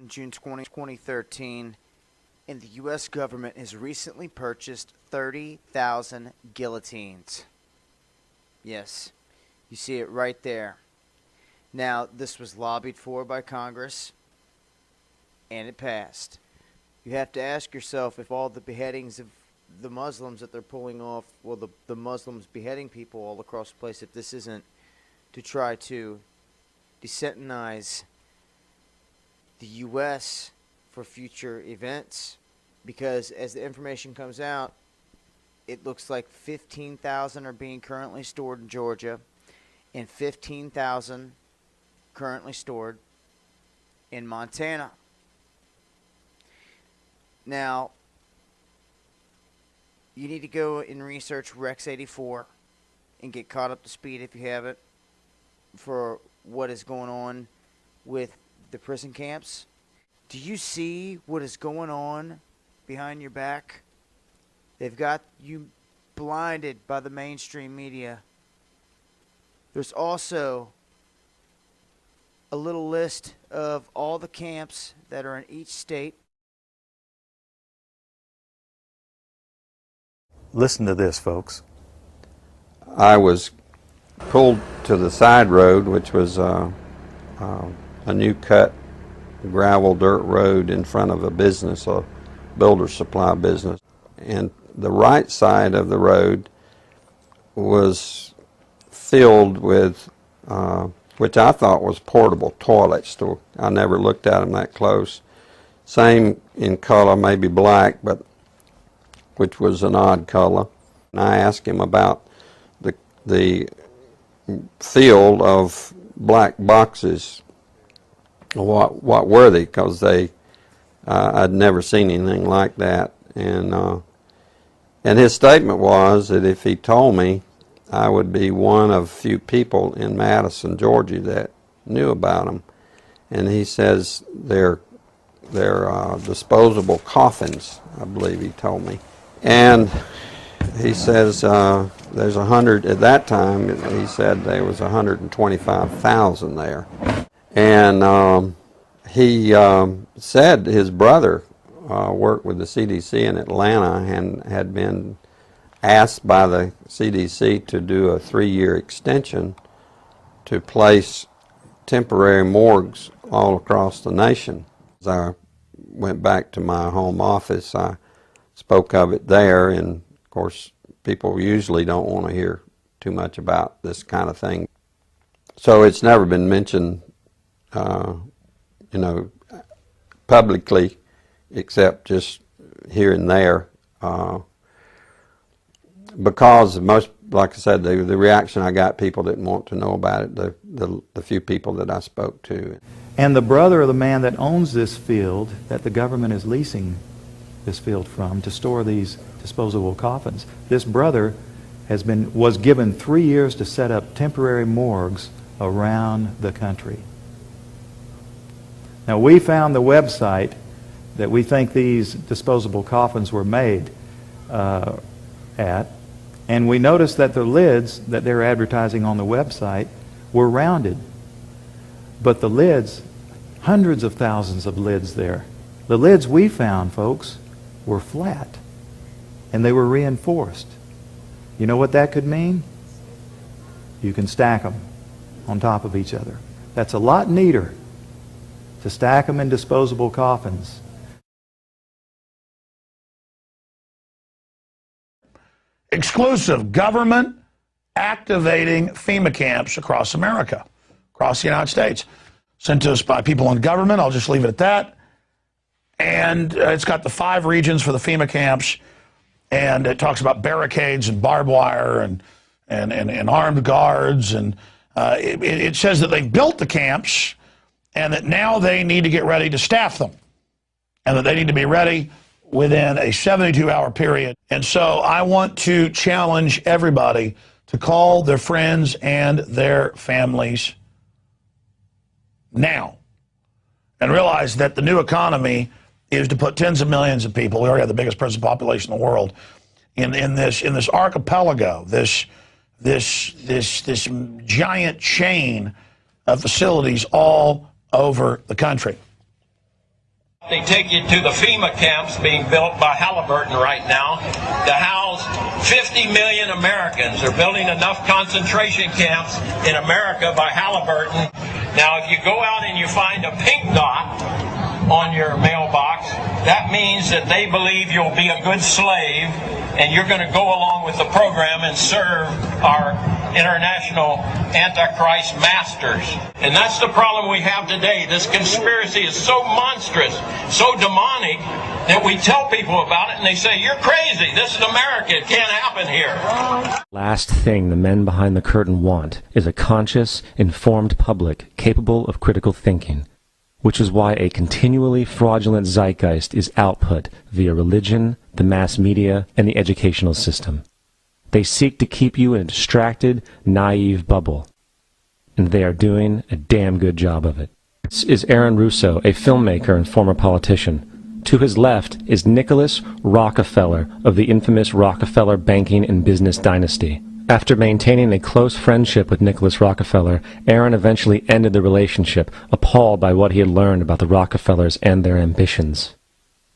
June 2013, and the U.S. government has recently purchased 30,000 guillotines. Yes, you see it right there. Now, this was lobbied for by Congress, and it passed. You have to ask yourself if all the beheadings of the Muslims that they're pulling off, well, the Muslims beheading people all across the place, if this isn't to try to desensitize the U.S. for future events, because as the information comes out, it looks like 15,000 are being currently stored in Georgia and 15,000 currently stored in Montana. Now, you need to go and research Rex 84 and get caught up to speed if you haven't for what is going on with the prison camps. Do you see what is going on behind your back? They've got you blinded by the mainstream media. There's also a little list of all the camps that are in each state. Listen to this, folks. I was pulled to the side road, which was a new cut gravel dirt road in front of a business, a builder supply business. And the right side of the road was filled with, which I thought was portable toilets. I never looked at them that close. Same in color, maybe black, but which was an odd color. And I asked him about the field of black boxes. What were they? Because I'd never seen anything like that. And his statement was that if he told me, I would be one of few people in Madison, Georgia that knew about them. And he says they're disposable coffins, I believe he told me. And he says there's 100, at that time he said there was 125,000 there. And he said his brother worked with the CDC in Atlanta and had been asked by the CDC to do a 3-year extension to place temporary morgues all across the nation. As I went back to my home office, I spoke of it there, and of course people usually don't want to hear too much about this kind of thing. So it's never been mentioned, publicly, except just here and there, because most, like I said, the reaction I got, people didn't want to know about it, the few people that I spoke to. And the brother of the man that owns this field, that the government is leasing this field from to store these disposable coffins, this brother was given 3 years to set up temporary morgues around the country. Now, we found the website that we think these disposable coffins were made at, and we noticed that the lids that they're advertising on the website were rounded. But the lids, hundreds of thousands of lids there, the lids we found, folks, were flat, and they were reinforced. You know what that could mean? You can stack them on top of each other. That's a lot neater to stack them in disposable coffins. Exclusive government activating FEMA camps across America, across the United States. Sent to us by people in government. I'll just leave it at that. And it's got the 5 regions for the FEMA camps, and it talks about barricades and barbed wire and armed guards, and it says that they've built the camps and that now they need to get ready to staff them, and that they need to be ready within a 72-hour period. And so I want to challenge everybody to call their friends and their families now and realize that the new economy is to put tens of millions of people, we already have the biggest prison population in the world, in this archipelago, this giant chain of facilities all over the country. They take you to the FEMA camps being built by Halliburton right now to house 50 million Americans. They're building enough concentration camps in America by Halliburton. Now, if you go out and you find a pink dot on your mailbox, that means that they believe you'll be a good slave and you're going to go along with the program and serve our international Antichrist masters. And that's the problem we have today. This conspiracy is so monstrous, so demonic, that we tell people about it and they say, you're crazy. This is America. It can't happen here. Last thing the men behind the curtain want is a conscious, informed public capable of critical thinking, which is why a continually fraudulent zeitgeist is output via religion, the mass media, and the educational system. They seek to keep you in a distracted, naive bubble, and they are doing a damn good job of it. This is Aaron Russo, a filmmaker and former politician. To his left is Nicholas Rockefeller of the infamous Rockefeller banking and business dynasty. After maintaining a close friendship with Nicholas Rockefeller, Aaron eventually ended the relationship, appalled by what he had learned about the Rockefellers and their ambitions.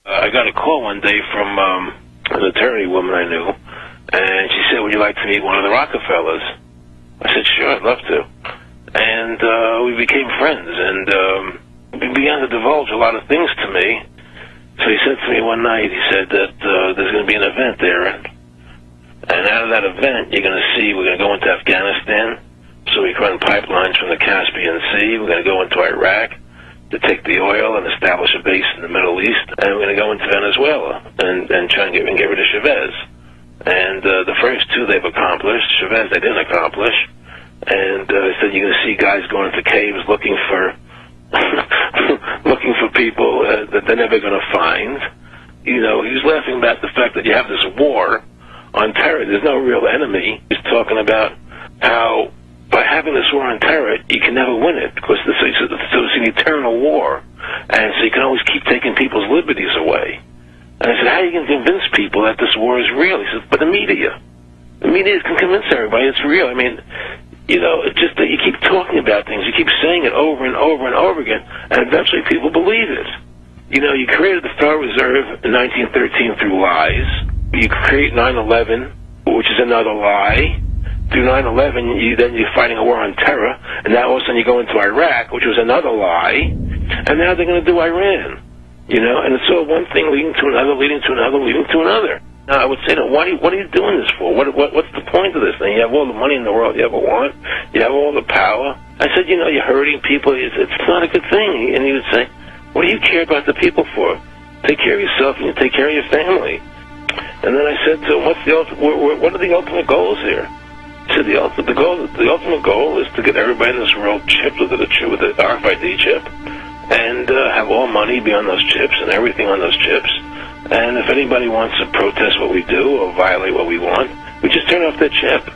I got a call one day from an attorney woman I knew, and she said, would you like to meet one of the Rockefellers? I said, sure, I'd love to. And we became friends, and he began to divulge a lot of things to me. So he said to me one night, he said that there's going to be an event there, and out of that event, you're going to see, we're going to go into Afghanistan, so we can run pipelines from the Caspian Sea. We're going to go into Iraq to take the oil and establish a base in the Middle East, and we're going to go into Venezuela and try and get rid of Chavez. And the first two they've accomplished. Chavez they didn't accomplish. And he said you're going to see guys going into caves looking for looking for people that they're never going to find. You know, he was laughing about the fact that you have this war on terror. There's no real enemy. He's talking about how by having this war on terror, you can never win it because it's an eternal war. And so you can always keep taking people's liberties away. And I said, how are you going to convince people that this war is real? He said, but the media can convince everybody it's real. I mean, you know, it's just that you keep talking about things, you keep saying it over and over and over again, and eventually people believe it. You know, you created the Federal Reserve in 1913 through lies. You create 9/11, which is another lie. Through 9/11, you're fighting a war on terror, and now all of a sudden you go into Iraq, which was another lie, and now they're going to do Iran. You know, and it's all one thing leading to another, leading to another, leading to another. Now, I would say, what are you doing this for? What's the point of this thing? You have all the money in the world you ever want. You have all the power. I said, you know, you're hurting people. It's not a good thing. And he would say, what do you care about the people for? Take care of yourself and you take care of your family. And then I said to him, what are the ultimate goals here? He said, the ultimate goal is to get everybody in this world chipped with the RFID chip. And have all money be on those chips and everything on those chips. And if anybody wants to protest what we do or violate what we want, we just turn off their chip.